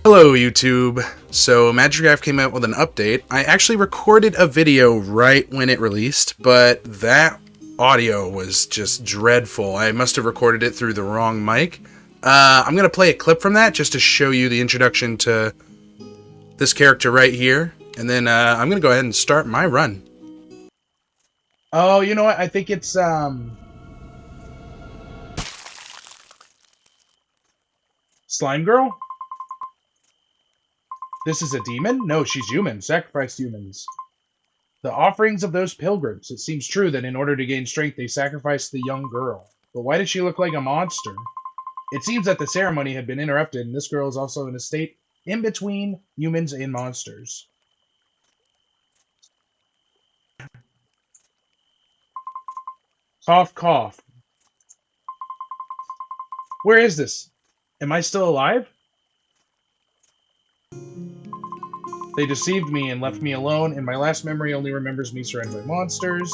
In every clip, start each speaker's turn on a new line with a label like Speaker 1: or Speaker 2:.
Speaker 1: Hello YouTube. So Magicraft came out with an update. I actually recorded a video right when it released, but that audio was just dreadful. I must have recorded it through the wrong mic. I'm going to play a clip from that just to show you the introduction to this character right here. And then I'm going to go ahead and start my run. Oh, you know what? I think it's Slime Girl? This is a demon? No, she's human. Sacrificed humans. The offerings of those pilgrims. It seems true that in order to gain strength, they sacrificed the young girl. But why does she look like a monster? It seems that the ceremony had been interrupted, and this girl is also in a state in between humans and monsters. Cough, cough. Where is this? Am I still alive? They deceived me and left me alone, and my last memory only remembers me surrounded by monsters.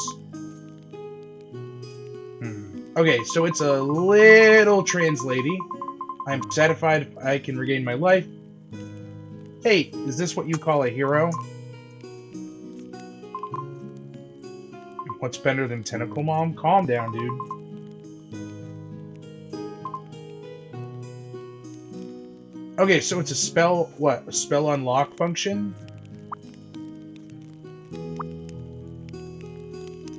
Speaker 1: Okay, so it's a little translaty. I'm satisfied if I can regain my life. Hey, is this what you call a hero? What's better than Tentacle Mom? Calm down, dude. Okay, so it's a spell, what? A spell unlock function?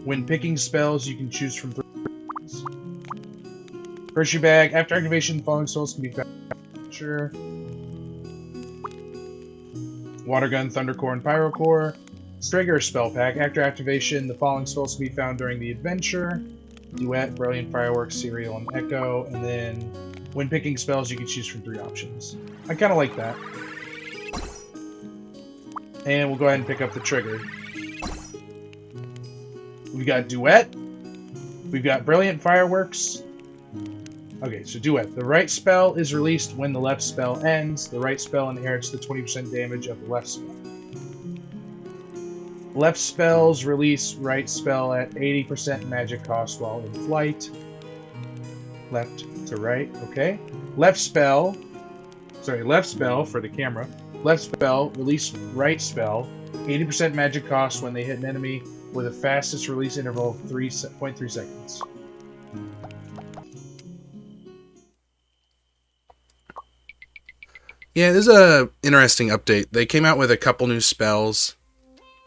Speaker 1: When picking spells, you can choose from 3 options. Hershey Bag. After activation, the following spells can be found. Sure. Water Gun, Thunder Core, and Pyro Core. Strigger Spell Pack. After activation, the following spells can be found during the adventure. Duet, Brilliant Fireworks, Serial, and Echo. And then, when picking spells, you can choose from 3 options. I kind of like that. And we'll go ahead and pick up the trigger. We've got Duet. We've got Brilliant Fireworks. Okay, so Duet. The right spell is released when the left spell ends. The right spell inherits the 20% damage of the left spell. Left spells release right spell at 80% magic cost while in flight. Left to right, okay. Left spell for the camera. Left spell, release right spell, 80% magic cost when they hit an enemy with a fastest release interval of 3.3 seconds. Yeah, this is a interesting update. They came out with a couple new spells.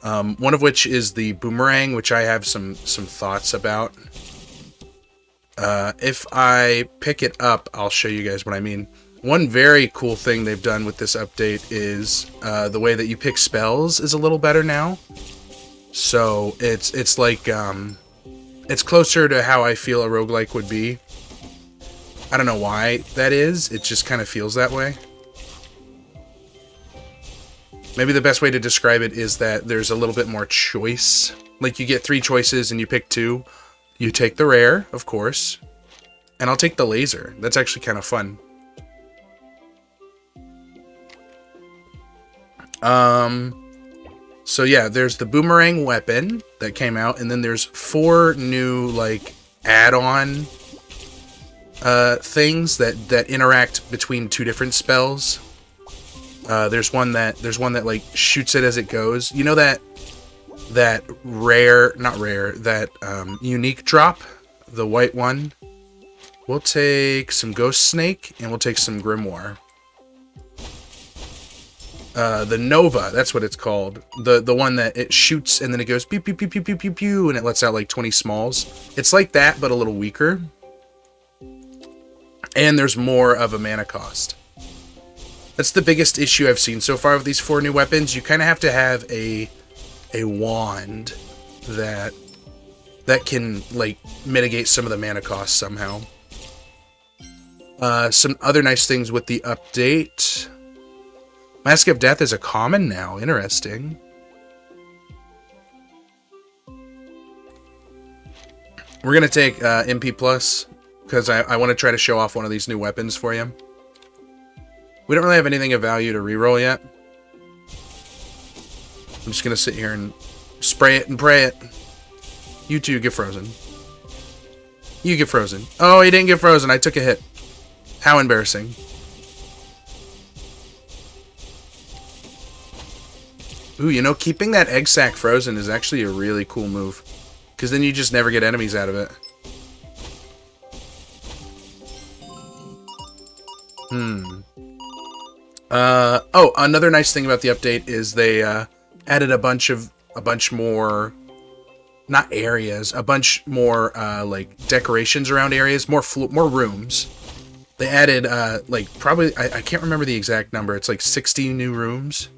Speaker 1: One of which is the Boomerang, which I have some thoughts about. If I pick it up, I'll show you guys what I mean. One very cool thing they've done with this update is the way that you pick spells is a little better now. So it's like it's closer to how I feel a roguelike would be. I don't know why that is. It just kind of feels that way. Maybe the best way to describe it is that there's a little bit more choice. Like you get 3 choices and you pick 2. You take the rare, of course. And I'll take the laser. That's actually kind of fun. So yeah, there's the Boomerang weapon that came out, and then there's 4 new like add-on things that interact between 2 different spells. There's one that like shoots it as it goes. You know that unique drop, the white one. We'll take some Ghost Snake and we'll take some Grimoire. The Nova, that's what it's called. The one that it shoots and then it goes pew pew pew pew pew pew pew and it lets out like 20 smalls. It's like that but a little weaker. And there's more of a mana cost. That's the biggest issue I've seen so far with these 4 new weapons. You kind of have to have a wand that can like mitigate some of the mana costs somehow. Some other nice things with the update. Mask of Death is a common now. Interesting. We're going to take MP Plus because I want to try to show off one of these new weapons for you. We don't really have anything of value to reroll yet. I'm just going to sit here and spray it and pray it. You two get frozen. You get frozen. Oh, he didn't get frozen. I took a hit. How embarrassing. Ooh, you know, keeping that egg sac frozen is actually a really cool move. Because then you just never get enemies out of it. Oh, another nice thing about the update is they added a bunch more, not areas, a bunch more like decorations around areas, more rooms. They added like probably I can't remember the exact number. It's like 60 new rooms.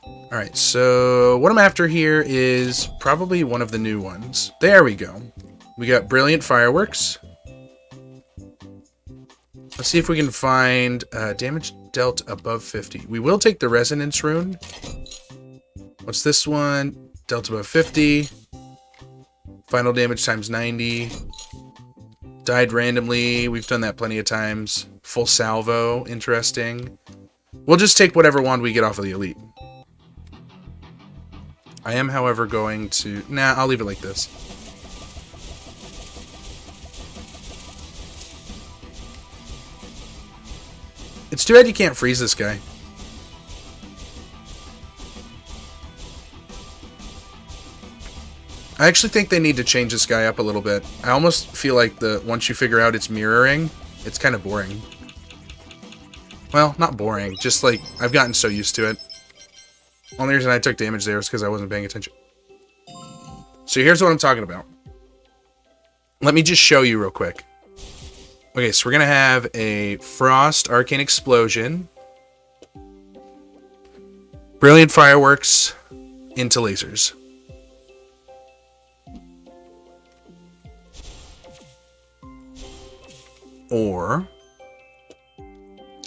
Speaker 1: All right, so what I'm after here is probably one of the new ones. There we go. We got brilliant fireworks. Let's see if we can find damage dealt above 50. We will take the resonance rune. What's this one? Dealt above 50. Final damage times 90. Died randomly. We've done that plenty of times. Full salvo. Interesting. We'll just take whatever wand we get off of the elite. I am, however, going to... Nah, I'll leave it like this. It's too bad you can't freeze this guy. I actually think they need to change this guy up a little bit. I almost feel like once you figure out it's mirroring, it's kind of boring. Well, not boring, just like I've gotten so used to it. Only reason I took damage there is because I wasn't paying attention. So here's what I'm talking about. Let me just show you real quick. Okay, so we're going to have a Frost Arcane Explosion. Brilliant Fireworks into lasers. Or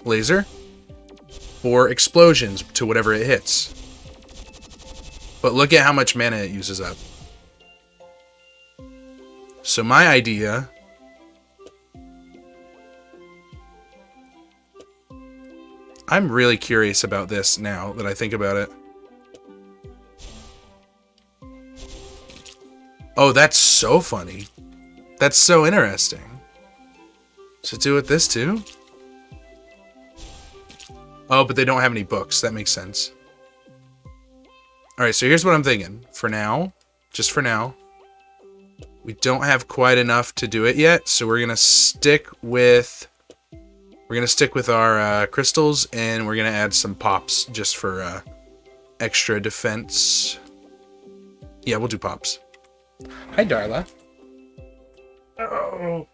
Speaker 1: laser. Or explosions to whatever it hits. But look at how much mana it uses up. So my idea... I'm really curious about this now that I think about it. Oh, that's so funny. That's so interesting. To do with this too? Oh, but they don't have any books. That makes sense. Alright, so here's what I'm thinking. For now, just for now, we don't have quite enough to do it yet, so we're gonna stick with our crystals, and we're gonna add some pops just for extra defense. Yeah, we'll do pops. Hi, Darla. Oh.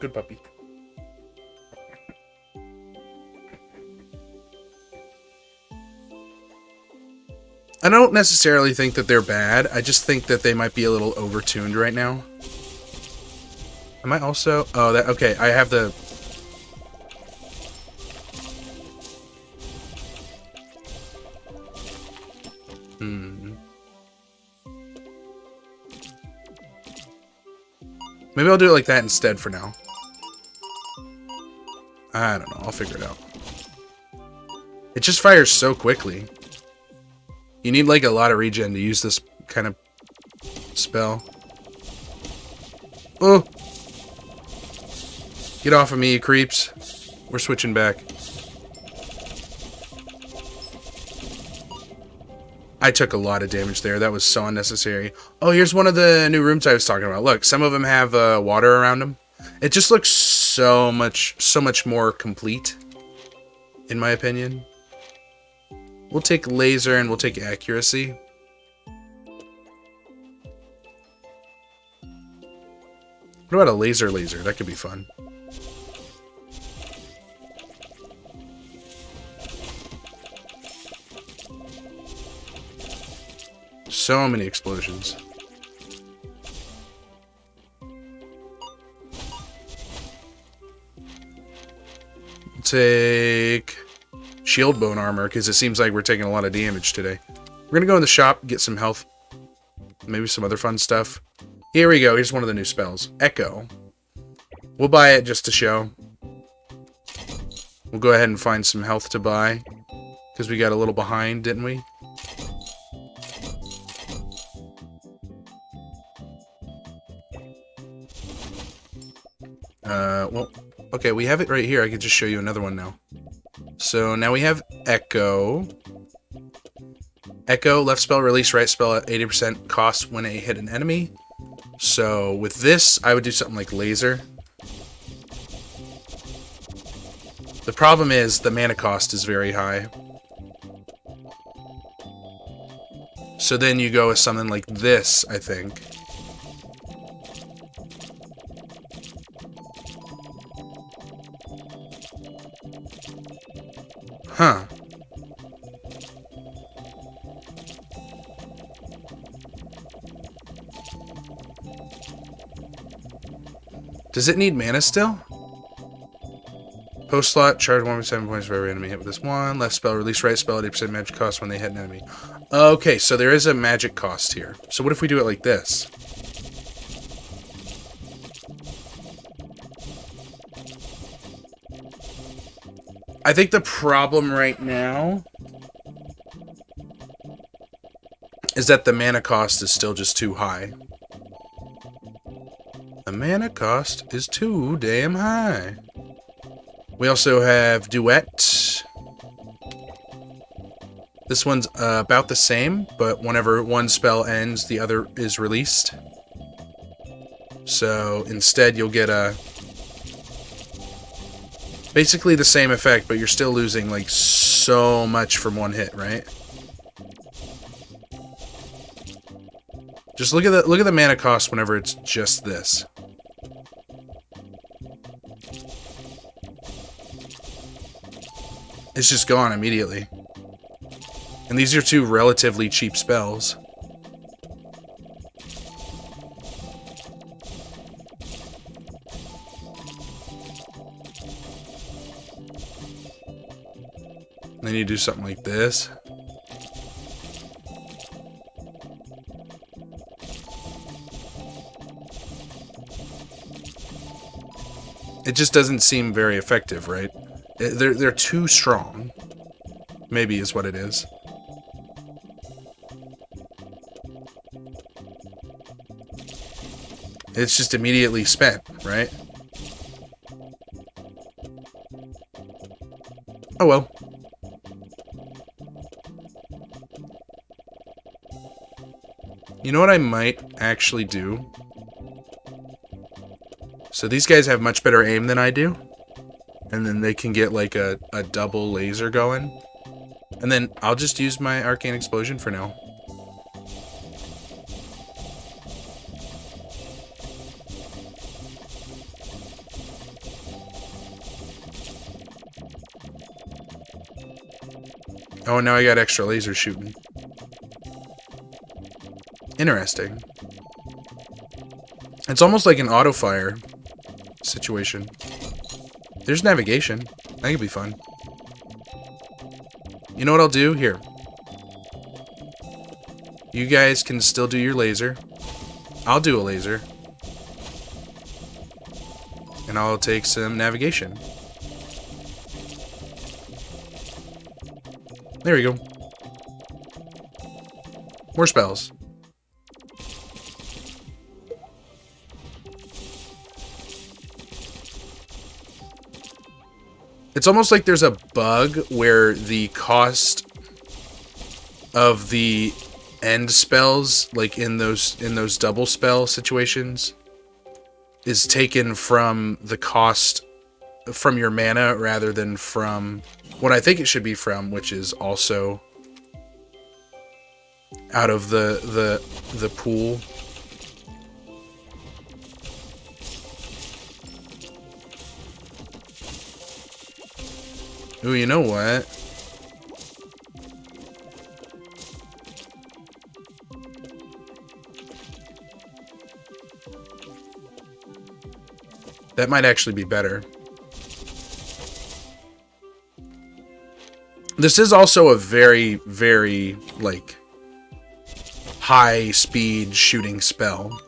Speaker 1: Good puppy. I don't necessarily think that they're bad. I just think that they might be a little overtuned right now. Am I also... Oh, that... Okay, I have the... Maybe I'll do it like that instead for now. I don't know. I'll figure it out. It just fires so quickly. You need, like, a lot of regen to use this kind of spell. Oh! Get off of me, you creeps. We're switching back. I took a lot of damage there. That was so unnecessary. Oh, here's one of the new rooms I was talking about. Look, some of them have water around them. It just looks so much more complete, in my opinion. We'll take laser and we'll take accuracy. What about a laser? That could be fun. So many explosions. Take shield bone armor, because it seems like we're taking a lot of damage today. We're gonna go in the shop, get some health. Maybe some other fun stuff. Here we go. Here's one of the new spells. Echo. We'll buy it just to show. We'll go ahead and find some health to buy, because we got a little behind, didn't we? Well, okay, we have it right here. I could just show you another one now. So now we have Echo. Echo, left spell, release right spell at 80% cost when they hit an enemy. So with this, I would do something like Laser. The problem is the mana cost is very high. So then you go with something like this, I think. Huh. Does it need mana still? Post slot, charge 1.7 points for every enemy hit with this one. Left spell, release right spell at 8% magic cost when they hit an enemy. Okay, so there is a magic cost here. So what if we do it like this? I think the problem right now is that the mana cost is still just too high. The mana cost is too damn high. We also have Duet. This one's about the same, but whenever one spell ends, the other is released. So instead, you'll get a... basically the same effect, but you're still losing like so much from one hit, right? Just look at the mana cost whenever it's just this. It's just gone immediately. And these are two relatively cheap spells. Then you do something like this. It just doesn't seem very effective, right? They're too strong. Maybe is what it is. It's just immediately spent, right? Oh well. You know what I might actually do? So these guys have much better aim than I do. And then they can get like a double laser going. And then I'll just use my Arcane Explosion for now. Oh, and now I got extra laser shooting. Interesting. It's almost like an auto-fire situation. There's navigation. That could be fun. You know what I'll do? Here. You guys can still do your laser. I'll do a laser. And I'll take some navigation. There we go. More spells. It's almost like there's a bug where the cost of the end spells, like in those double spell situations, is taken from the cost from your mana rather than from what I think it should be from, which is also out of the pool. Ooh, you know what? That might actually be better. This is also a very, very, like, high-speed shooting spell.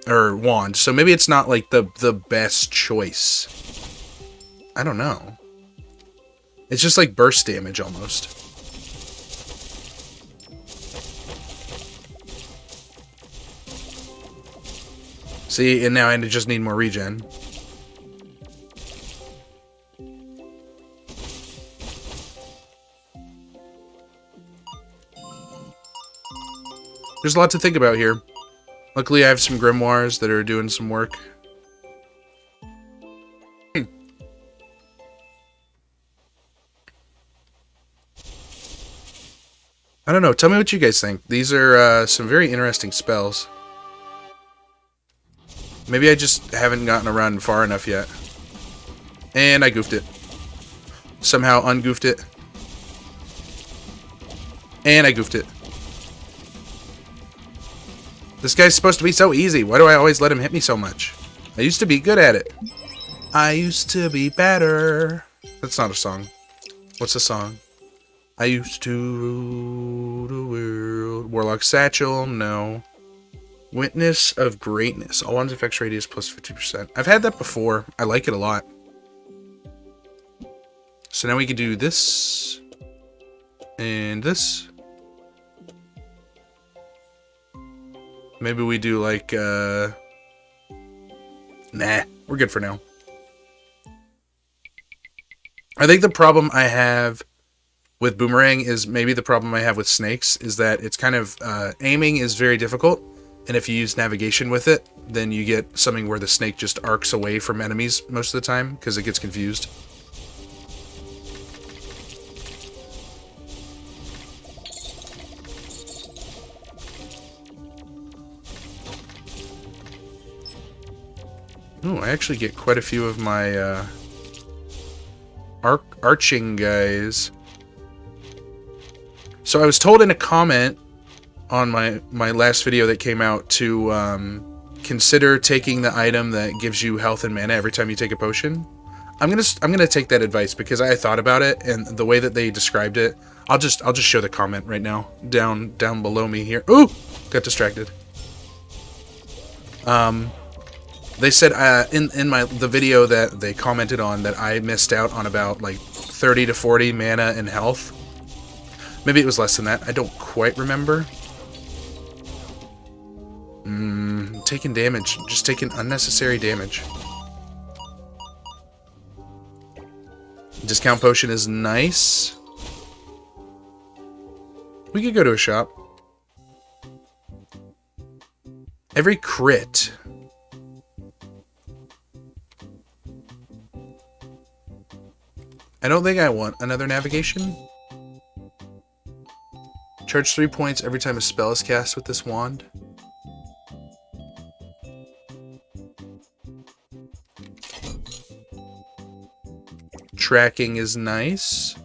Speaker 1: Or wand. So maybe it's not, like, the best choice. I don't know. It's just like burst damage almost. See, and now I just need more regen. There's a lot to think about here. Luckily, I have some grimoires that are doing some work. I don't know. Tell me what you guys think. These are some very interesting spells. Maybe I just haven't gotten around far enough yet. And I goofed it. Somehow ungoofed it. And I goofed it. This guy's supposed to be so easy. Why do I always let him hit me so much? I used to be good at it. I used to be better. That's not a song. What's a song? I used to rule the world. Warlock Satchel, no. Witness of Greatness. All one's effects radius plus 50%. I've had that before. I like it a lot. So now we can do this. And this. Maybe we do like, nah, we're good for now. I think the problem I have with Boomerang is maybe the problem I have with snakes is that it's kind of, aiming is very difficult. And if you use navigation with it, then you get something where the snake just arcs away from enemies most of the time because it gets confused. Oh, I actually get quite a few of my arching guys. So I was told in a comment on my last video that came out to consider taking the item that gives you health and mana every time you take a potion. I'm gonna take that advice because I thought about it and the way that they described it. I'll just show the comment right now down below me here. Ooh, got distracted. They said in the video that they commented on that I missed out on about like 30 to 40 mana and health. Maybe it was less than that. I don't quite remember. Taking damage. Just taking unnecessary damage. Discount potion is nice. We could go to a shop. Every crit. I don't think I want another navigation. Charge 3 points every time a spell is cast with this wand. Tracking is nice.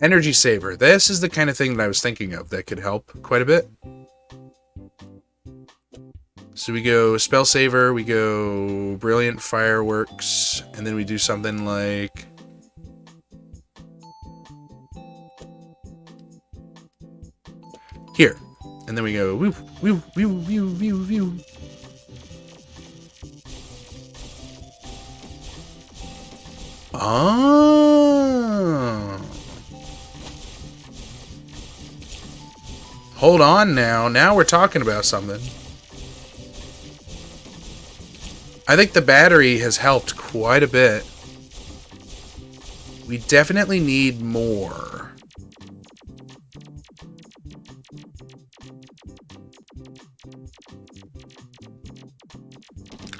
Speaker 1: Energy saver. This is the kind of thing that I was thinking of that could help quite a bit. So we go spell saver, we go brilliant fireworks, and then we do something like here. And then we go woo, woo, woo, woo, woo, woo. Oh. Hold on now. Now we're talking about something. I think the battery has helped quite a bit. We definitely need more.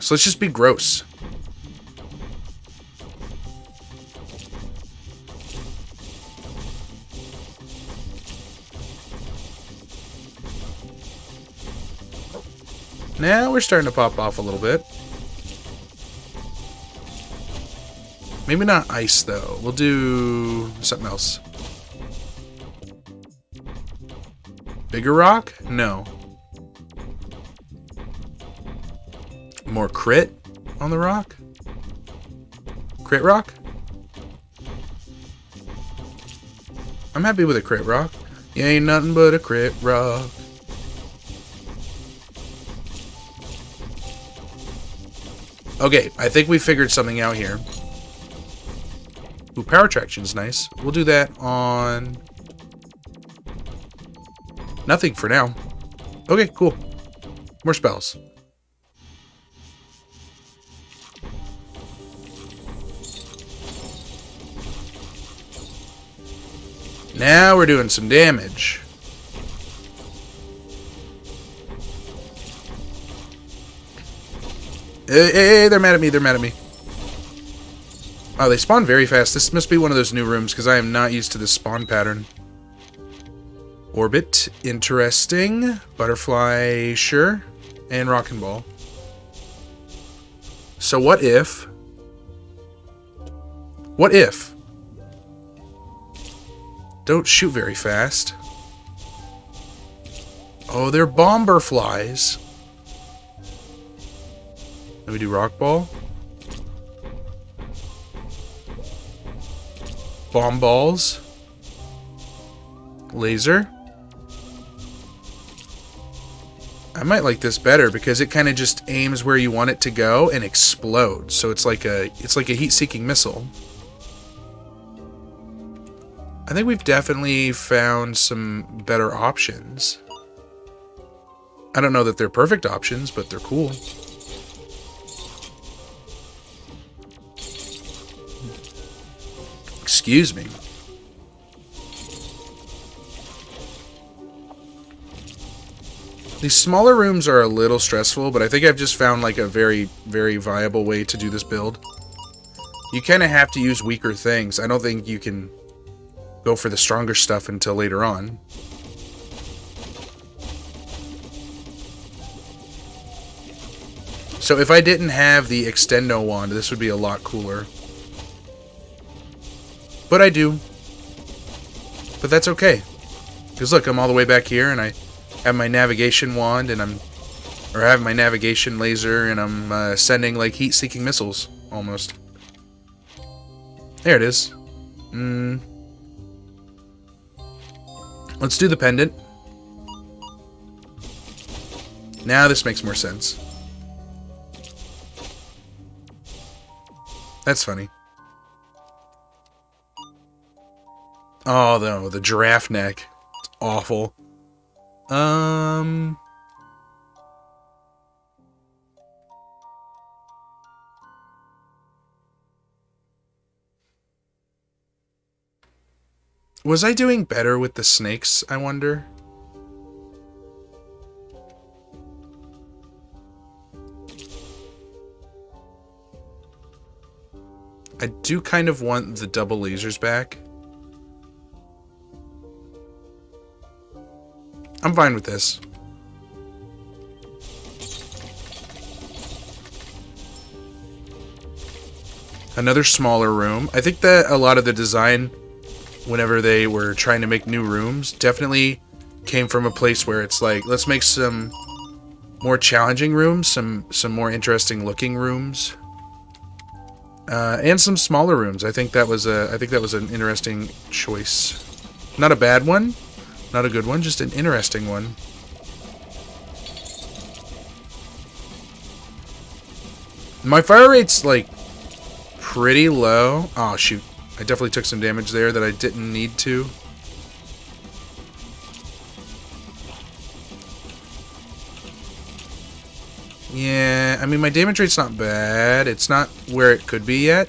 Speaker 1: So let's just be gross. Now we're starting to pop off a little bit. Maybe not ice, though. We'll do something else. Bigger rock? No. More crit on the rock? Crit rock? I'm happy with a crit rock. You ain't nothing but a crit rock. Okay, I think we figured something out here. Ooh, power traction's nice. We'll do that on nothing for now. Okay, cool. More spells. Now we're doing some damage. Hey, they're mad at me, they're mad at me. Oh, they spawn very fast. This must be one of those new rooms, because I am not used to this spawn pattern. Orbit, interesting. Butterfly, sure. And Rockin' Ball. So what if... What if... Don't shoot very fast. Oh, they're bomber flies. Let me do Rock Ball. Bomb balls. Laser. I might like this better because it kind of just aims where you want it to go and explodes. So it's like a heat-seeking missile. I think we've definitely found some better options. I don't know that they're perfect options, but they're cool. Excuse me. These smaller rooms are a little stressful, but I think I've just found like a very, very viable way to do this build. You kind of have to use weaker things. I don't think you can go for the stronger stuff until later on. So if I didn't have the Extendo wand, this would be a lot cooler. But I do. But that's okay. Because look, I'm all the way back here and I have my navigation wand and I have my navigation laser and I'm sending like heat-seeking missiles, almost. There it is. Let's do the pendant. Now this makes more sense. That's funny. Oh, no, the giraffe neck. It's awful. Was I doing better with the snakes, I wonder? I do kind of want the double lasers back. I'm fine with this. Another smaller room. I think that a lot of the design, whenever they were trying to make new rooms, definitely came from a place where it's like, let's make some more challenging rooms, some more interesting looking rooms, and some smaller rooms. I think that was an interesting choice. Not a bad one. Not a good one, just an interesting one. My fire rate's, like, pretty low. Oh, shoot. I definitely took some damage there that I didn't need to. Yeah, I mean, my damage rate's not bad. It's not where it could be yet.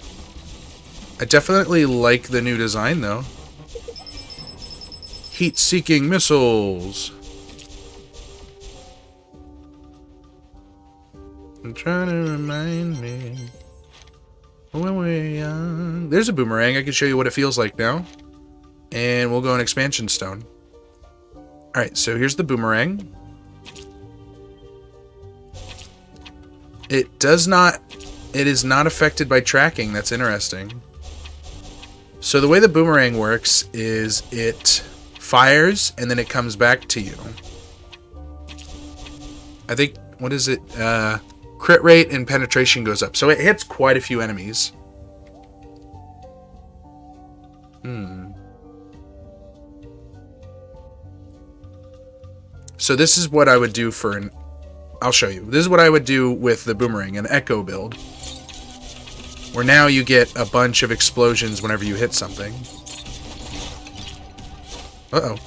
Speaker 1: I definitely like the new design, though. Heat-seeking missiles. I'm trying to remind me when we're young. There's a boomerang. I can show you what it feels like now. And we'll go an expansion stone. Alright, so here's the boomerang. It is not affected by tracking. That's interesting. So the way the boomerang works is it fires and then it comes back to you. I think, what is it? Crit rate and penetration goes up. So it hits quite a few enemies. So this is what I would do for an... I'll show you. This is what I would do with the boomerang, an echo build. Where now you get a bunch of explosions whenever you hit something. Uh-oh.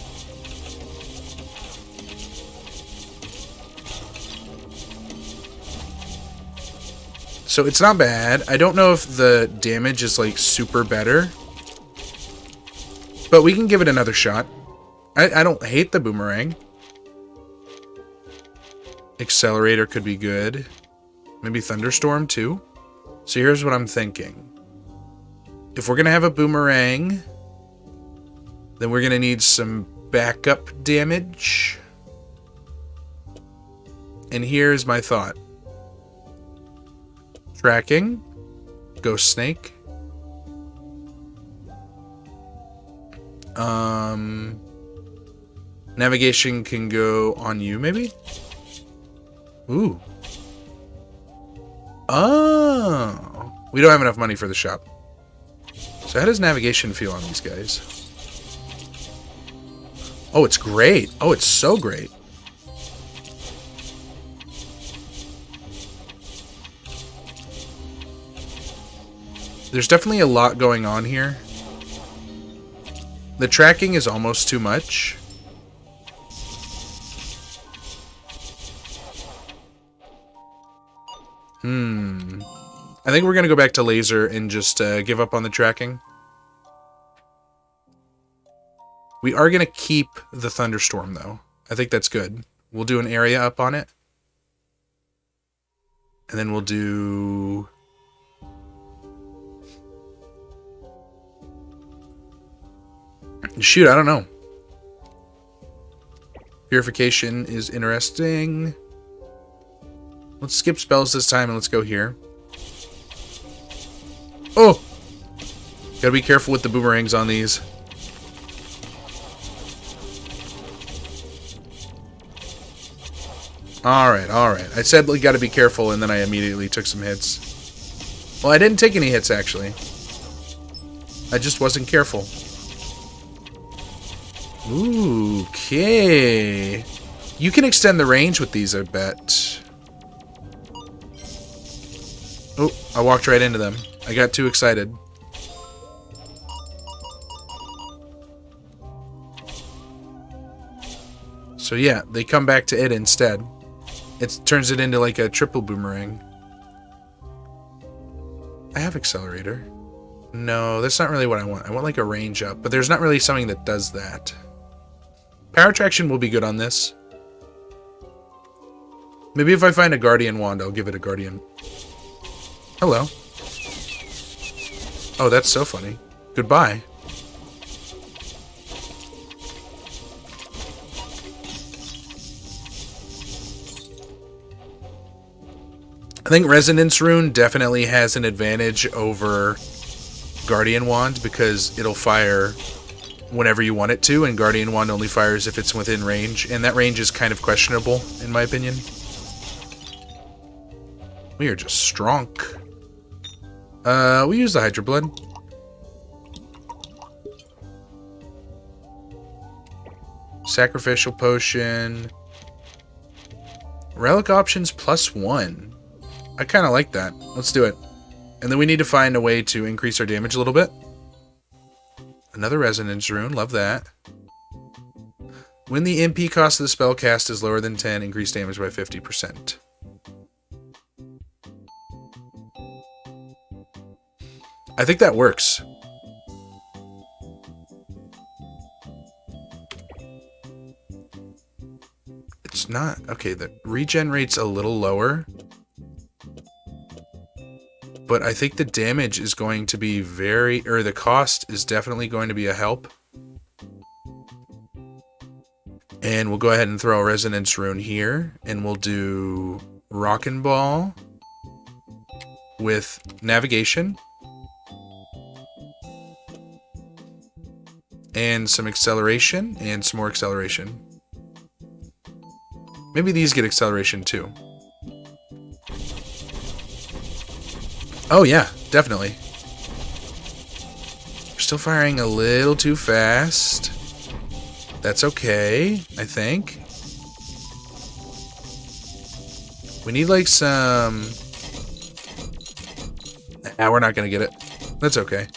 Speaker 1: So it's not bad. I don't know if the damage is like super better. But we can give it another shot. I don't hate the boomerang. Accelerator could be good. Maybe thunderstorm too. So here's what I'm thinking. If we're going to have a boomerang, then we're going to need some backup damage. And here's my thought. Tracking. Ghost snake. Navigation can go on you, maybe? Ooh. Oh. We don't have enough money for the shop. So how does navigation feel on these guys? Oh, it's great. Oh, it's so great. There's definitely a lot going on here. The tracking is almost too much. I think we're going to go back to laser and just give up on the tracking. We are going to keep the thunderstorm, though. I think that's good. We'll do an area up on it. And then we'll do... Shoot, I don't know. Purification is interesting. Let's skip spells this time and let's go here. Oh! Gotta be careful with the boomerangs on these. Alright, alright. I said we gotta be careful and then I immediately took some hits. Well, I didn't take any hits, actually. I just wasn't careful. Ooh, okay. You can extend the range with these, I bet. Oh, I walked right into them. I got too excited. So yeah, they come back to it instead. It turns it into like a triple boomerang. I have accelerator. No, that's not really what I want. I want like a range up, but there's not really something that does that. Power traction will be good on this. Maybe if I find a guardian wand, I'll give it a guardian. Hello. Oh, that's so funny. Goodbye. I think Resonance Rune definitely has an advantage over Guardian Wand because it'll fire whenever you want it to, and Guardian Wand only fires if it's within range, and that range is kind of questionable, in my opinion. We are just strong. We use the Hydra Blood. Sacrificial Potion. Relic options +1. I kind of like that. Let's do it. And then we need to find a way to increase our damage a little bit. Another Resonance Rune. Love that. When the MP cost of the spell cast is lower than 10, increase damage by 50%. I think that works. It's not... Okay, the regen rate's a little lower. But I think the damage is going to be very... Or the cost is definitely going to be a help. And we'll go ahead and throw a Resonance Rune here. And we'll do Rockin' Ball with Navigation. And some acceleration, and some more acceleration. Maybe these get acceleration too. Oh yeah, definitely. We're still firing a little too fast. That's okay, I think. We need like some... Nah, we're not gonna get it. That's okay.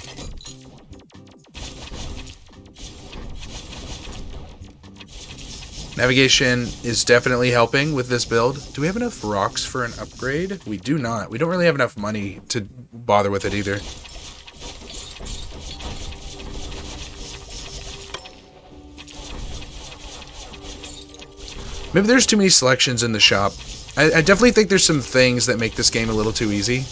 Speaker 1: Navigation is definitely helping with this build. Do we have enough rocks for an upgrade? We do not. We don't really have enough money to bother with it either. Maybe there's too many selections in the shop. I definitely think there's some things that make this game a little too easy.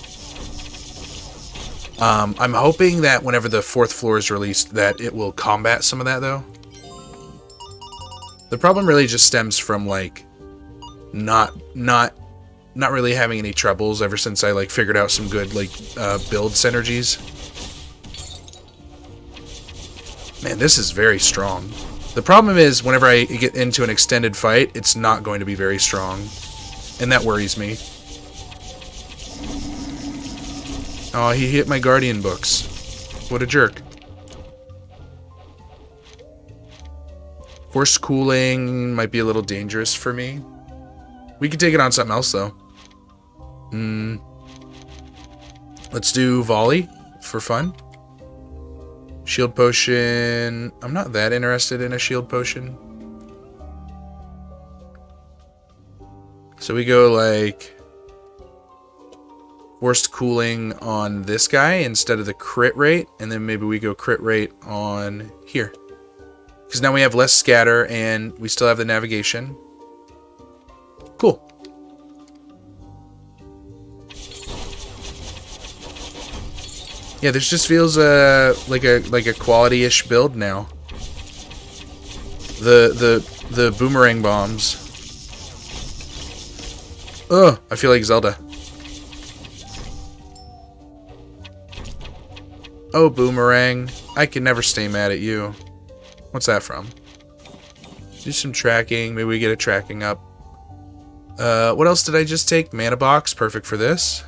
Speaker 1: I'm hoping that whenever the 4th floor is released, that it will combat some of that, though. The problem really just stems from, like, not really having any troubles ever since I, like, figured out some good, like, build synergies. Man, this is very strong. The problem is, whenever I get into an extended fight, it's not going to be very strong. And that worries me. Oh, he hit my Guardian books. What a jerk. Force cooling might be a little dangerous for me. We could take it on something else, though. Let's do volley for fun. Shield potion. I'm not that interested in a shield potion. So we go like forced cooling on this guy instead of the crit rate, and then maybe we go crit rate on here. Because now we have less scatter and we still have the navigation. Cool. Yeah, this just feels like a quality-ish build now. The boomerang bombs. Ugh, I feel like Zelda. Oh, Boomerang. I can never stay mad at you. What's that from? Do some tracking. Maybe we get a tracking up. What else did I just take? Mana box. Perfect for this.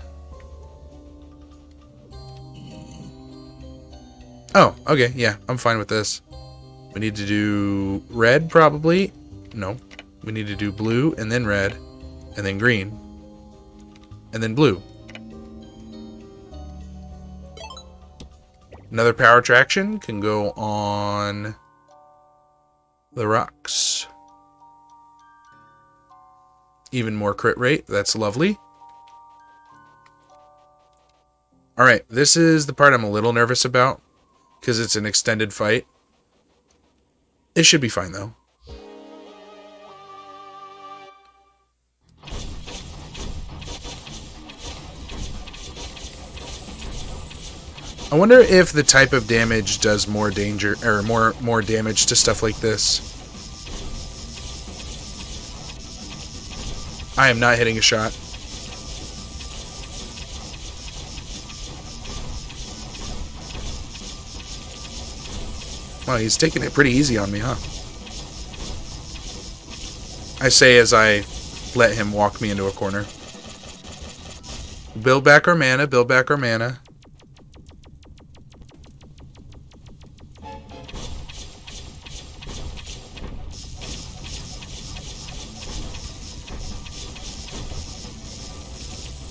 Speaker 1: Oh, okay. Yeah, I'm fine with this. We need to do red, probably. No. We need to do blue, and then red, and then green, and then blue. Another power traction can go on the rocks. Even more crit rate. That's lovely. Alright, this is the part I'm a little nervous about, because it's an extended fight. It should be fine, though. I wonder if the type of damage does more danger or more damage to stuff like this. I am not hitting a shot. Wow, he's taking it pretty easy on me, huh? I say as I let him walk me into a corner. Build back our mana, build back our mana.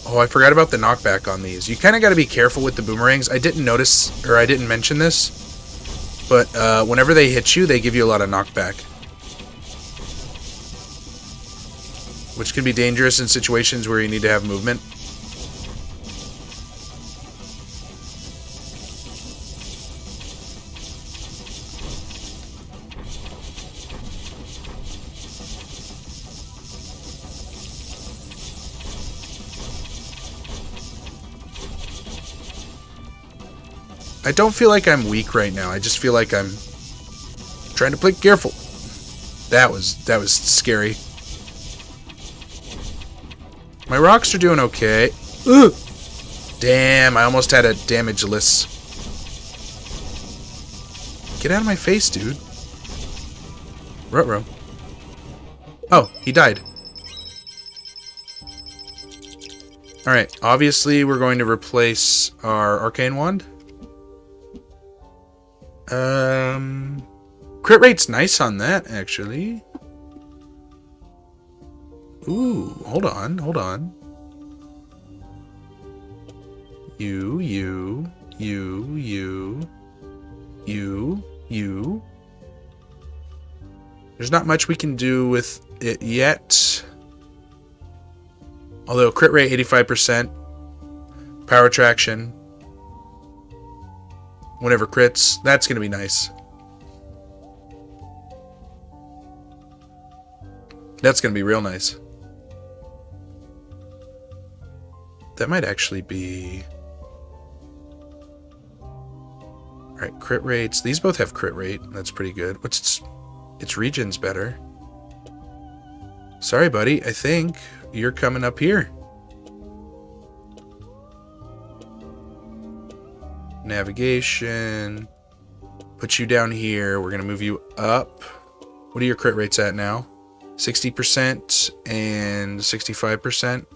Speaker 1: Oh, I forgot about the knockback on these. You kind of got to be careful with the boomerangs. I didn't notice, or I didn't mention this, but whenever they hit you, they give you a lot of knockback. Which can be dangerous in situations where you need to have movement. I don't feel like I'm weak right now. I just feel like I'm trying to play careful. That was scary. My rocks are doing okay. Ugh. Damn, I almost had a damageless. Get out of my face, dude. Ruh-roh. Oh, he died. Alright, obviously we're going to replace our arcane wand. Crit rate's nice on that, actually. Ooh, hold on. You. There's not much we can do with it yet. Although crit rate 85%, power traction, whenever crits, that's going to be nice. That's going to be real nice. That might actually be... Alright, crit rates. These both have crit rate. That's pretty good. What's its region's better. Sorry, buddy. I think you're coming up here. Navigation. Put you down here. We're going to move you up. What are your crit rates at now? 60% and 65%.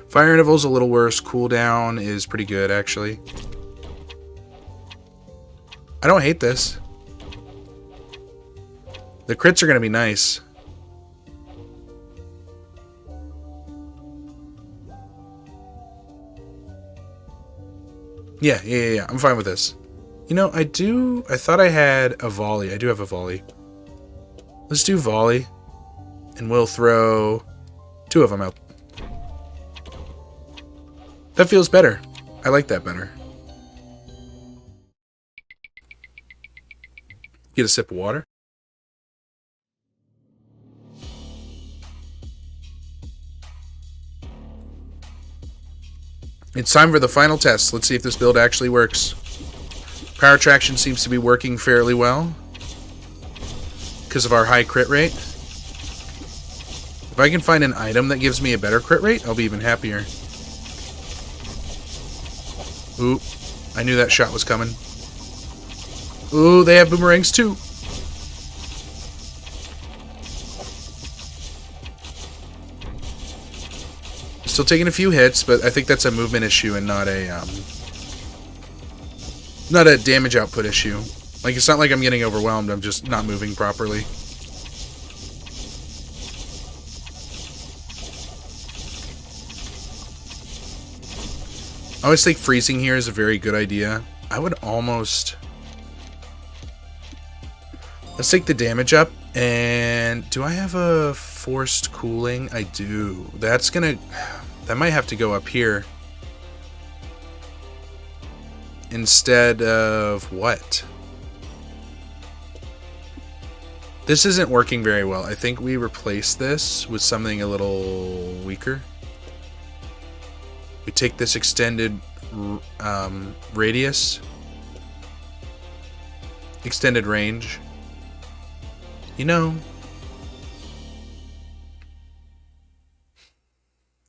Speaker 1: Fire interval's a little worse. Cooldown is pretty good, actually. I don't hate this. The crits are going to be nice. Yeah. I'm fine with this. You know, I thought I had a volley. I do have a volley. Let's do volley. And we'll throw 2 of them out. That feels better. I like that better. Get a sip of water. It's time for the final test. Let's see if this build actually works. Power traction seems to be working fairly well because of our high crit rate. If I can find an item that gives me a better crit rate, I'll be even happier. Ooh, I knew that shot was coming. Ooh, they have boomerangs too. Still taking a few hits, but I think that's a movement issue and not a damage output issue. Like, it's not like I'm getting overwhelmed, I'm just not moving properly. I always think freezing here is a very good idea. I would almost... Let's take the damage up, and do I have a forced cooling? I do. That's gonna... That might have to go up here. Instead of what? This isn't working very well. I think we replace this with something a little weaker. We take this extended radius. Extended range. You know,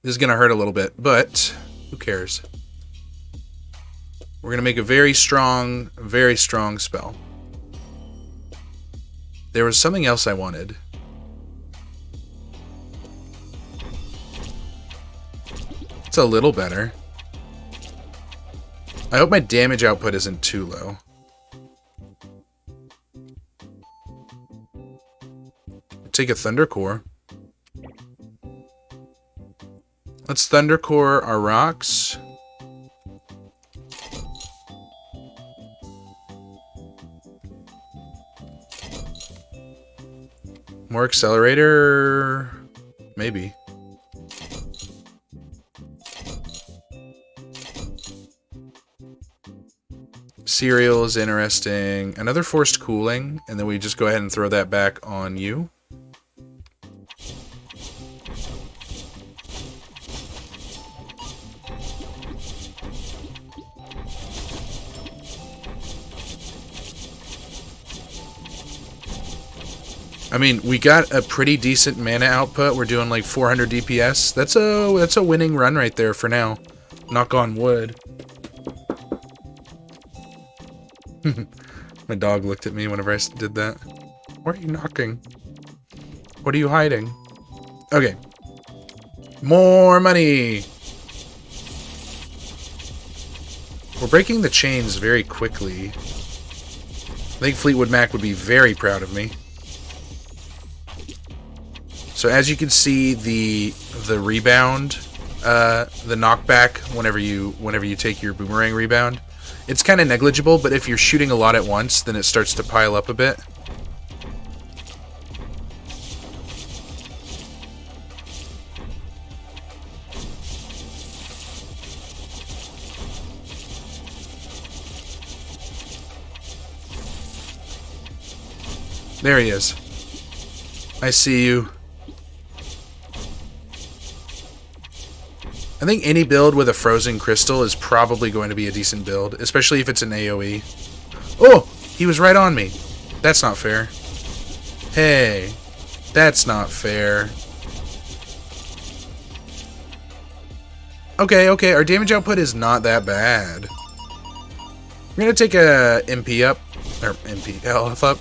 Speaker 1: this is going to hurt a little bit, but who cares? We're going to make a very strong spell. There was something else I wanted. It's a little better. I hope my damage output isn't too low. Take a Thunder Core. Let's Thunder Core our rocks. More accelerator? Maybe. Cereal is interesting. Another forced cooling, and then we just go ahead and throw that back on you. I mean, we got a pretty decent mana output. We're doing like 400 DPS. That's a winning run right there for now. Knock on wood. My dog looked at me whenever I did that. Why are you knocking? What are you hiding? Okay. More money! We're breaking the chains very quickly. I think Fleetwood Mac would be very proud of me. So as you can see, the rebound, the knockback whenever you take your boomerang rebound, it's kind of negligible, but if you're shooting a lot at once, then it starts to pile up a bit. There he is. I see you. I think any build with a frozen crystal is probably going to be a decent build, especially if it's an AoE. Oh! He was right on me. That's not fair. Hey. That's not fair. Okay, okay, our damage output is not that bad. We're gonna take a MP up. Or MP health up.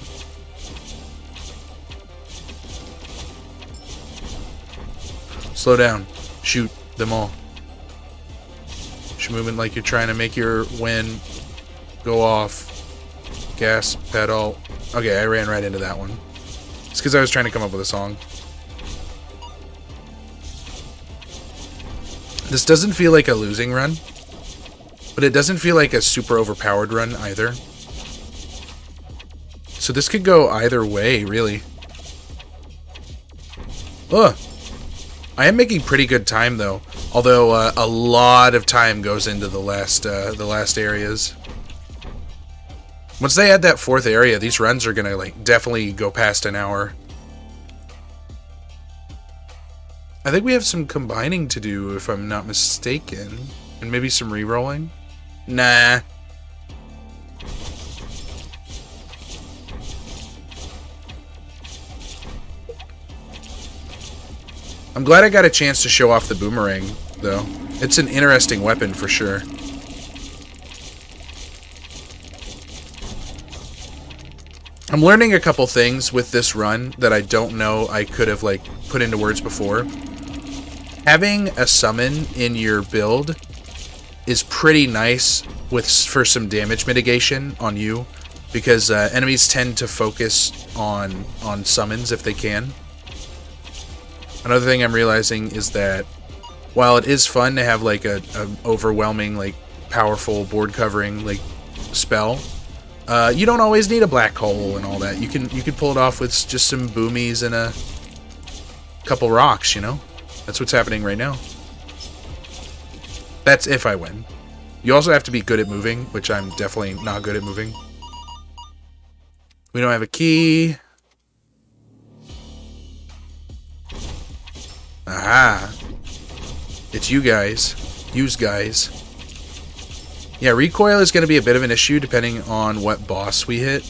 Speaker 1: Slow down. Shoot them all. You're moving like you're trying to make your win go off. Gas, pedal. Okay, I ran right into that one. It's because I was trying to come up with a song. This doesn't feel like a losing run, but it doesn't feel like a super overpowered run either. So this could go either way, really. Ugh. I am making pretty good time, though. Although a lot of time goes into the last areas. Once they add that 4th area, these runs are gonna like definitely go past an hour. I think we have some combining to do, if I'm not mistaken, and maybe some re-rolling. Nah. I'm glad I got a chance to show off the boomerang, though. It's an interesting weapon for sure. I'm learning a couple things with this run that I don't know I could have like put into words before. Having a summon in your build is pretty nice for some damage mitigation on you, because enemies tend to focus on summons if they can. Another thing I'm realizing is that while it is fun to have like a overwhelming, like powerful board covering like spell, you don't always need a black hole and all that. You can pull it off with just some boomies and a couple rocks, you know? That's what's happening right now. That's if I win. You also have to be good at moving, which I'm definitely not good at moving. We don't have a key. Aha. It's you guys. Use guys. Yeah, recoil is going to be a bit of an issue depending on what boss we hit.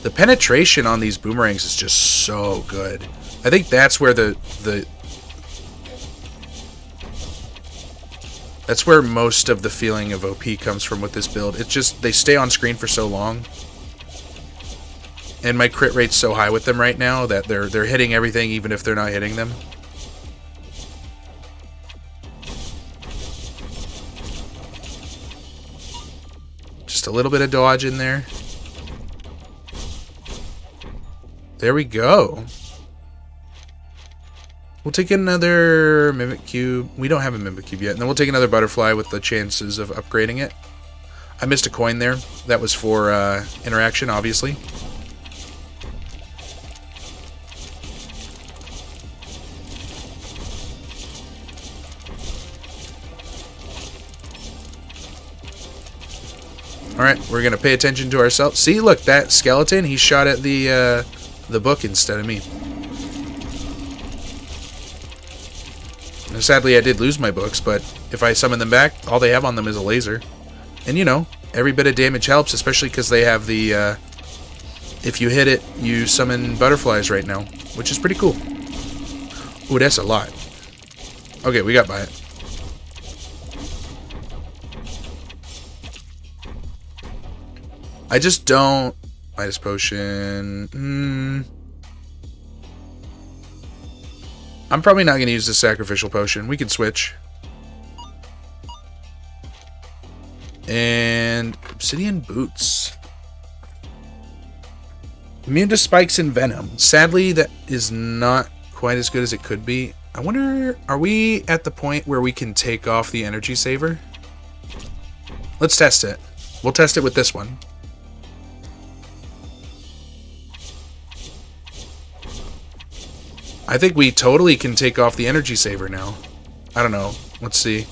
Speaker 1: The penetration on these boomerangs is just so good. I think that's where that's where most of the feeling of OP comes from with this build. It's just, they stay on screen for so long. And my crit rate's so high with them right now that they're hitting everything even if they're not hitting them. Just a little bit of dodge in there. There we go. We'll take another Mimic Cube. We don't have a Mimic Cube yet. And then we'll take another Butterfly with the chances of upgrading it. I missed a coin there. That was for interaction, obviously. Alright, we're going to pay attention to ourselves. See, look, that skeleton, he shot at the book instead of me. Now, sadly, I did lose my books, but if I summon them back, all they have on them is a laser. And, you know, every bit of damage helps, especially because they have the, if you hit it, you summon butterflies right now, which is pretty cool. Ooh, that's a lot. Okay, we got by it. I just don't... Midas Potion... I'm probably not going to use the Sacrificial Potion. We can switch. And... Obsidian Boots. Immune to Spikes and Venom. Sadly, that is not quite as good as it could be. I wonder... Are we at the point where we can take off the Energy Saver? Let's test it. We'll test it with this one. I think we totally can take off the Energy Saver now. I don't know. Let's see.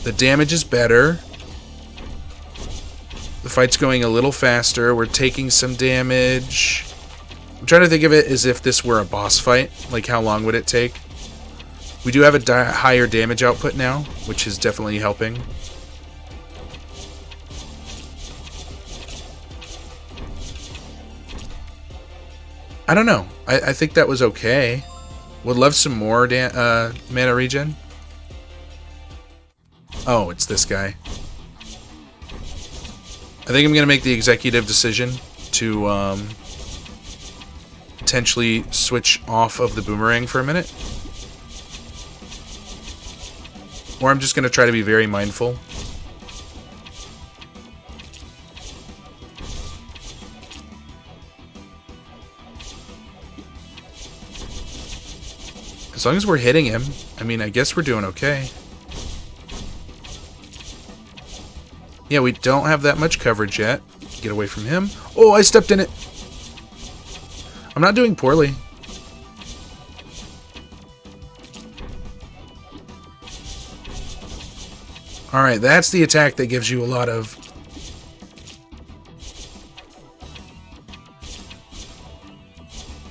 Speaker 1: The damage is better. The fight's going a little faster. We're taking some damage. I'm trying to think of it as if this were a boss fight. Like, how long would it take? We do have a higher damage output now, which is definitely helping. I don't know. I think that was okay. Would love some more mana regen. Oh, it's this guy. I think I'm going to make the executive decision to potentially switch off of the boomerang for a minute. Or I'm just going to try to be very mindful. As long as we're hitting him, I mean, I guess we're doing okay. Yeah, we don't have that much coverage yet. Get away from him. Oh, I stepped in it. I'm not doing poorly. Alright, that's the attack that gives you a lot of...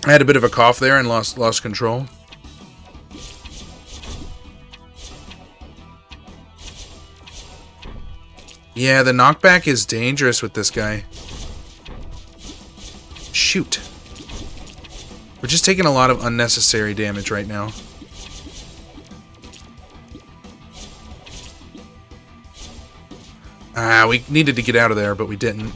Speaker 1: I had a bit of a cough there and lost control. Yeah, the knockback is dangerous with this guy. Shoot. We're just taking a lot of unnecessary damage right now. Ah, we needed to get out of there, but we didn't.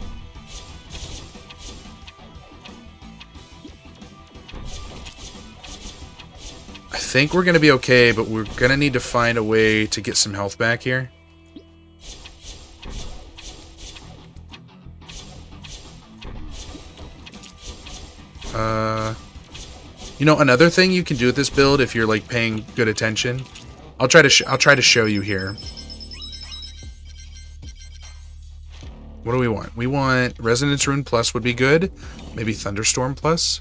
Speaker 1: I think we're going to be okay, but we're going to need to find a way to get some health back here. You know, another thing you can do with this build if you're like paying good attention. I'll try to show you here. What do we want? We want Resonance Rune Plus would be good. Maybe Thunderstorm Plus.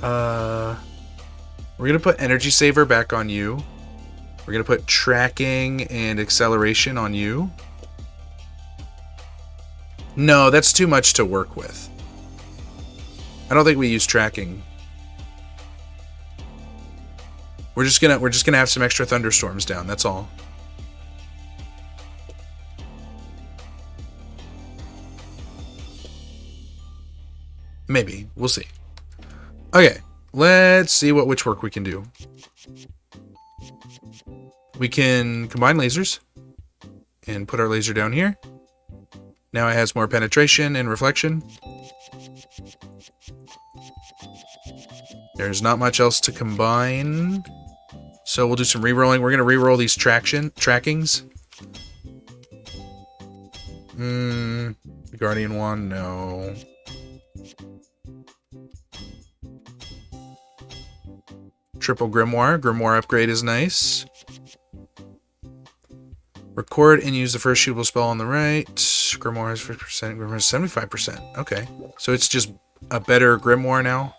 Speaker 1: We're gonna put Energy Saver back on you. We're gonna put Tracking and Acceleration on you. No, that's too much to work with. I don't think we use tracking. We're just gonna have some extra thunderstorms down, that's all. Maybe. We'll see. Okay, let's see what witch work we can do. We can combine lasers and put our laser down here. Now it has more penetration and reflection. There's not much else to combine. So we'll do some re-rolling. We're going to re-roll these trackings. Guardian Wand, no. Triple Grimoire. Grimoire upgrade is nice. Record and use the first shootable spell on the right. Grimoire has 50%. Grimoire has 75%. Okay. So it's just a better Grimoire now.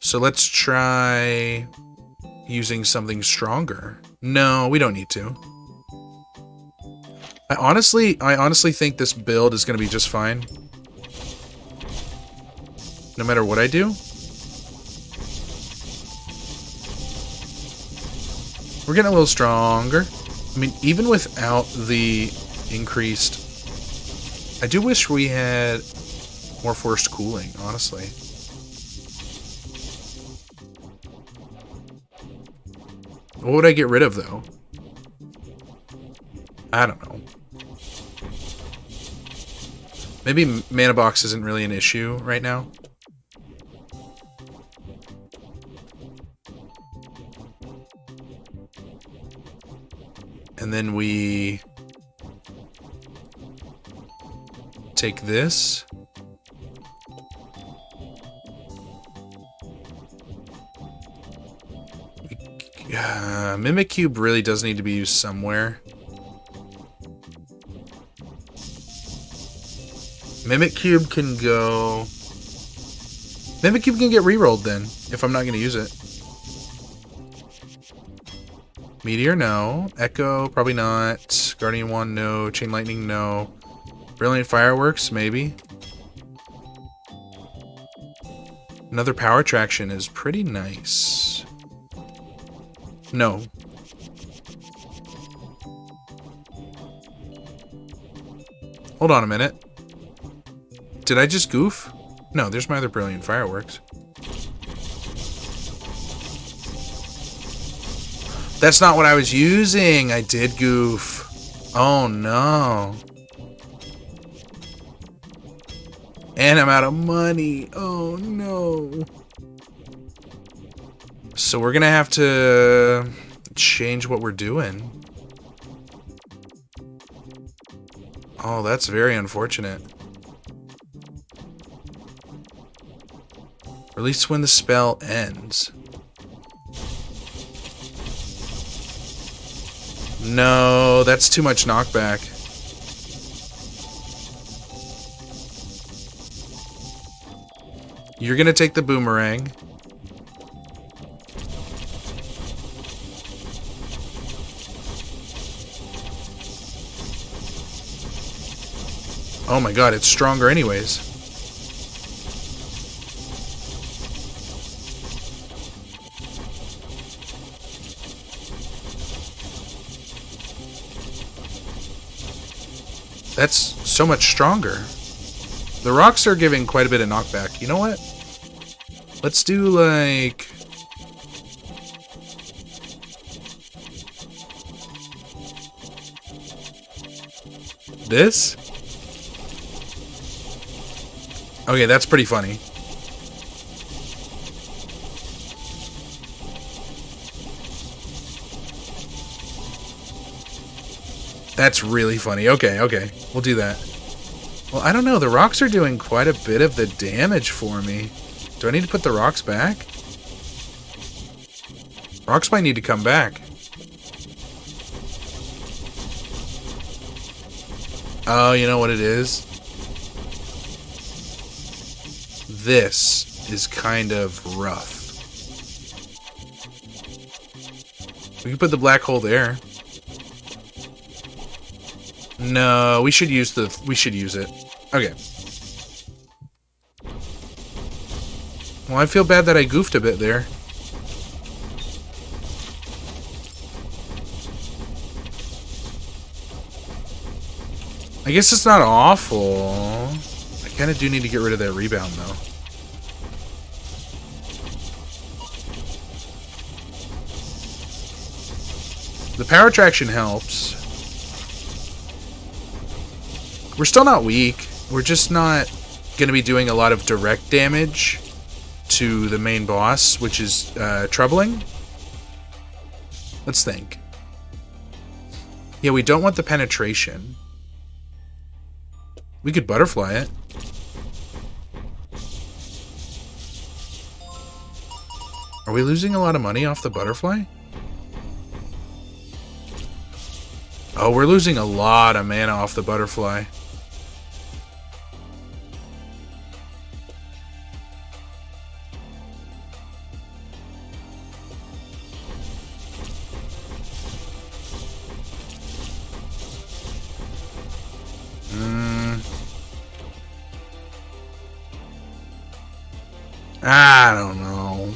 Speaker 1: So let's try using something stronger. No, we don't need to. I honestly think this build is going to be just fine. No matter what I do. We're getting a little stronger. I mean, even without the increased... I do wish we had more forced cooling, honestly. What would I get rid of, though? I don't know. Maybe mana box isn't really an issue right now. And then we take this. Mimic Cube really does need to be used somewhere. Mimic Cube can go... Mimic Cube can get rerolled then, if I'm not going to use it. Meteor, no. Echo, probably not. Guardian Wand, no. Chain Lightning, no. Brilliant Fireworks, maybe. Another Power Attraction is pretty nice. No. Hold on a minute. Did I just goof? No, there's my other Brilliant Fireworks. That's not what I was using. I did goof. Oh no. And I'm out of money. Oh no. So we're gonna have to change what we're doing. Oh, that's very unfortunate. Release when the spell ends. No, that's too much knockback. You're gonna take the Boomerang. Oh my god, it's stronger anyways. That's so much stronger. The rocks are giving quite a bit of knockback. You know what? Let's do like... this? Okay, that's pretty funny. That's really funny. Okay, okay. We'll do that. Well, I don't know. The rocks are doing quite a bit of the damage for me. Do I need to put the rocks back? Rocks might need to come back. Oh, you know what it is? This is kind of rough. We can put the black hole there. No, we should use it. Okay. Well, I feel bad that I goofed a bit there. I guess it's not awful. I kind of do need to get rid of that rebound, though. The power attraction helps. We're still not weak. We're just not going to be doing a lot of direct damage to the main boss, which is troubling. Let's think. Yeah, we don't want the penetration. We could butterfly it. Are we losing a lot of money off the butterfly? Oh, we're losing a lot of mana off the butterfly. I don't know.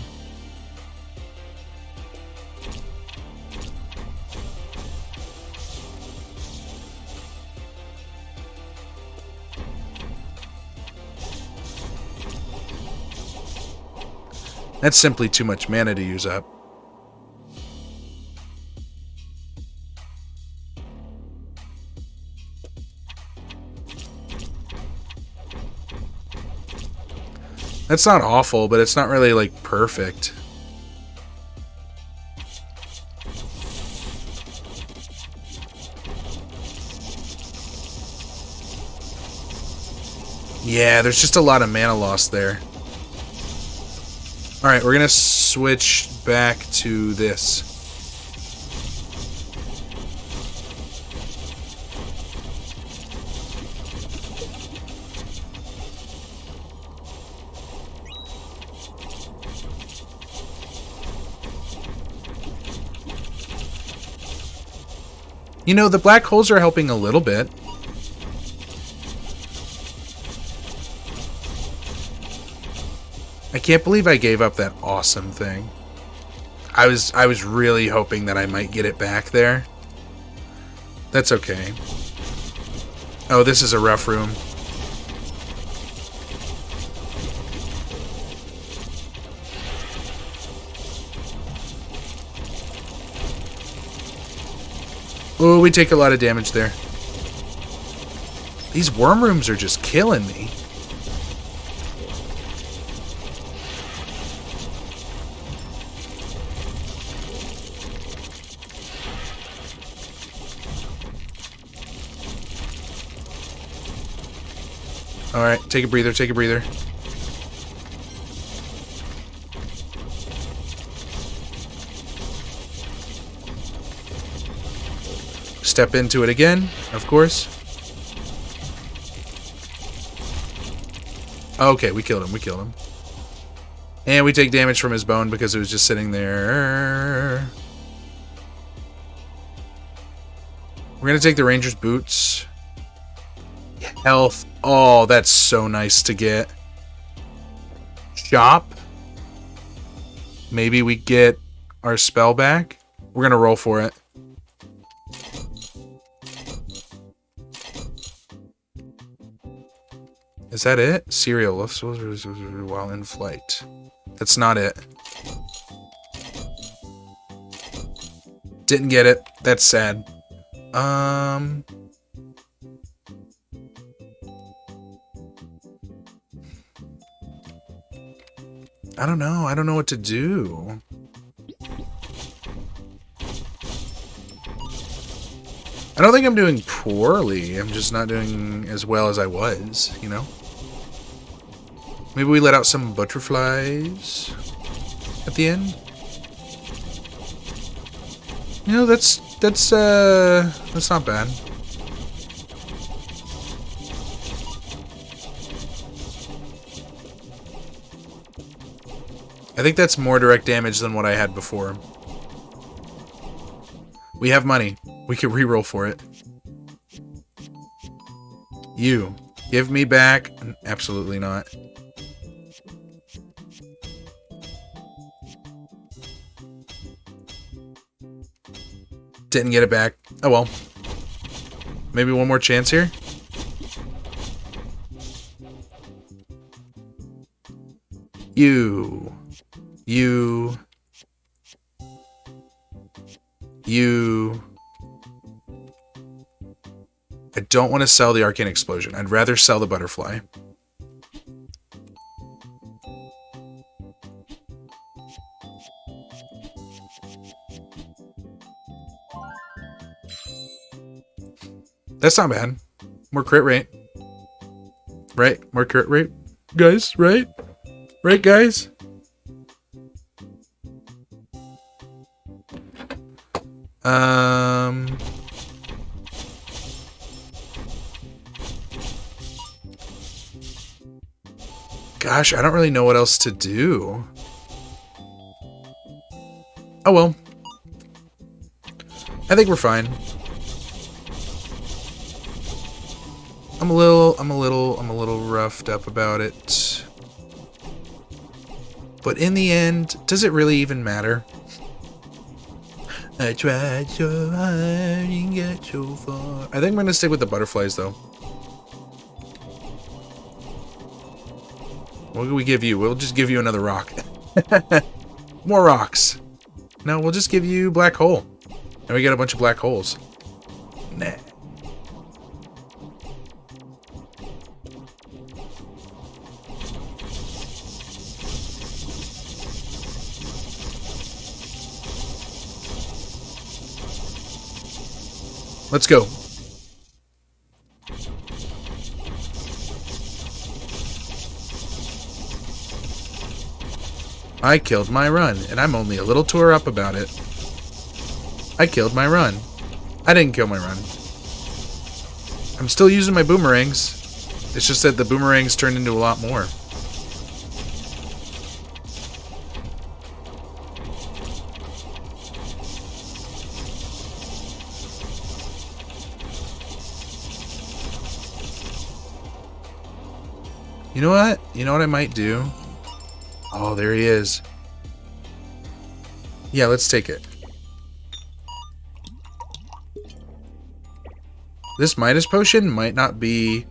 Speaker 1: That's simply too much mana to use up. That's not awful, but it's not really, like, perfect. Yeah, there's just a lot of mana loss there. Alright, we're gonna switch back to this. You know, the black holes are helping a little bit. I can't believe I gave up that awesome thing. I was really hoping that I might get it back there. That's okay. Oh, this is a rough room. Oh, we take a lot of damage there. These worm rooms are just killing me. Alright, take a breather, take a breather. Step into it again, of course. Okay, we killed him, we killed him. And we take damage from his bone because it was just sitting there. We're gonna take the ranger's boots. Health. Oh, that's so nice to get. Shop. Maybe we get our spell back. We're gonna roll for it. Is that it? Cereal while in flight. That's not it. Didn't get it. That's sad. I don't know. I don't know what to do. I don't think I'm doing poorly. I'm just not doing as well as I was, you know? Maybe we let out some butterflies at the end. You know, that's not bad. I think that's more direct damage than what I had before. We have money. We could reroll for it. You. Give me back. Absolutely not. Didn't get it back. Oh well. Maybe one more chance here? You. I don't want to sell the arcane explosion. I'd rather sell the butterfly. That's not bad. More crit rate. Right? More crit rate, guys, right? Right, guys? Gosh, I don't really know what else to do. Oh well. I think we're fine. I'm a little roughed up about it. But in the end, does it really even matter? I tried so hard and got so far. I think I'm gonna stick with the butterflies though. What can we give you? We'll just give you another rock. More rocks. No, we'll just give you black hole. And we get a bunch of black holes. Nah. Let's go. I killed my run, and I'm only a little tore up about it. I killed my run. I didn't kill my run. I'm still using my boomerangs. It's just that the boomerangs turned into a lot more. You know what? You know what I might do? Oh, there he is. Yeah, let's take it. This Midas potion might not be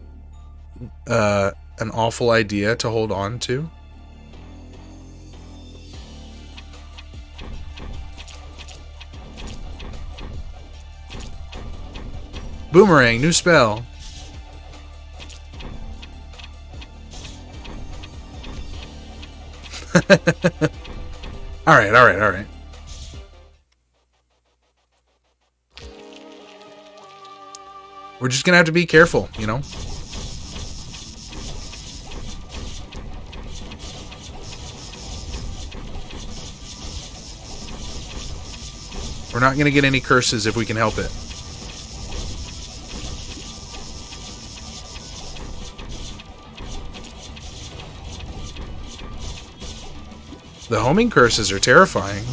Speaker 1: an awful idea to hold on to. Boomerang, new spell. Alright. We're just gonna have to be careful, you know? We're not gonna get any curses if we can help it. The homing curses are terrifying.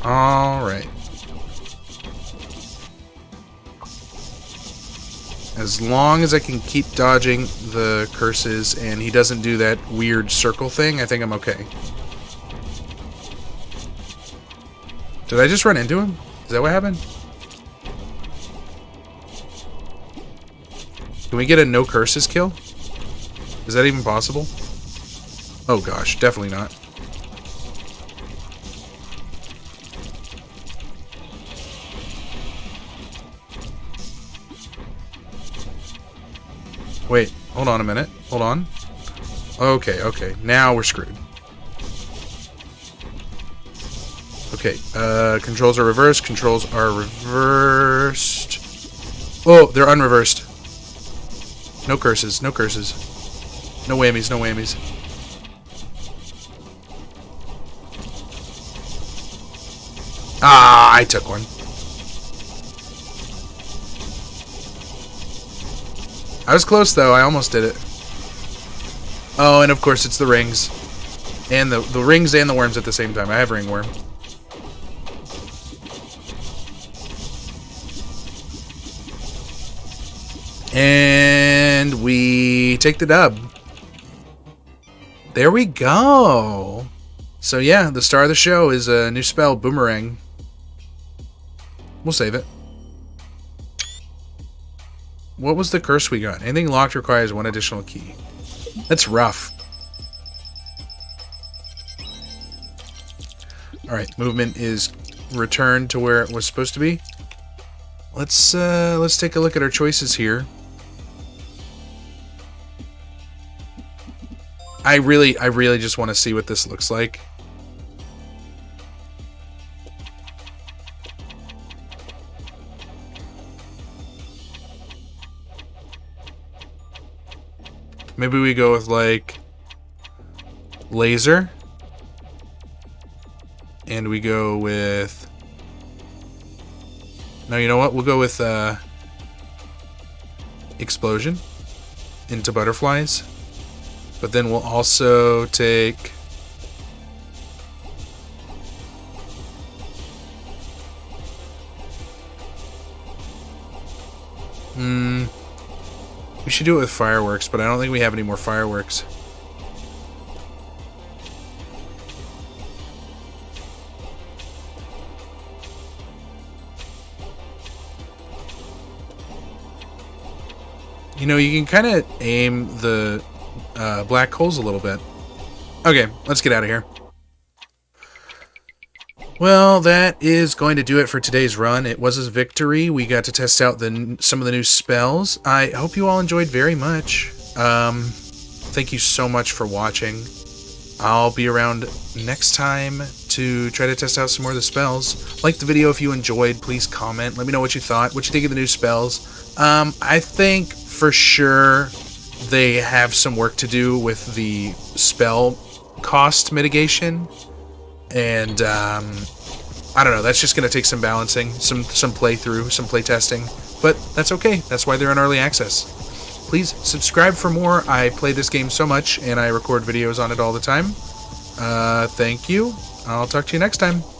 Speaker 1: Alright. As long as I can keep dodging the curses and he doesn't do that weird circle thing, I think I'm okay. Did I just run into him? Is that what happened? Can we get a no curses kill? Is that even possible? Oh gosh, definitely not. Wait, hold on a minute. Hold on. Okay. Now we're screwed. Okay, controls are reversed. Controls are reversed. Oh, they're unreversed. No curses. No whammies. Ah, I took one. I was close, though. I almost did it. Oh, and of course it's the rings. And the rings and the worms at the same time. I have ringworm. And we take the dub. There we go. So yeah, the star of the show is a new spell, Boomerang. We'll save it. What was the curse we got? Anything locked requires one additional key. That's rough. Alright, movement is returned to where it was supposed to be. Let's take a look at our choices here. I really just want to see what this looks like. Maybe we go with, like, laser. And we go with... No, you know what? We'll go with, explosion into butterflies. But then we'll also take... We should do it with fireworks, but I don't think we have any more fireworks. You know, you can kind of aim the black holes a little bit. Okay, let's get out of here. Well, that is going to do it for today's run. It was a victory. We got to test out some of the new spells. I hope you all enjoyed very much. Thank you so much for watching. I'll be around next time to try to test out some more of the spells. Like the video if you enjoyed. Please comment. Let me know what you thought. What you think of the new spells. I think for sure they have some work to do with the spell cost mitigation. And, I don't know, that's just going to take some balancing, some playthrough, some playtesting. But that's okay. That's why they're in early access. Please subscribe for more. I play this game so much, and I record videos on it all the time. Thank you. I'll talk to you next time.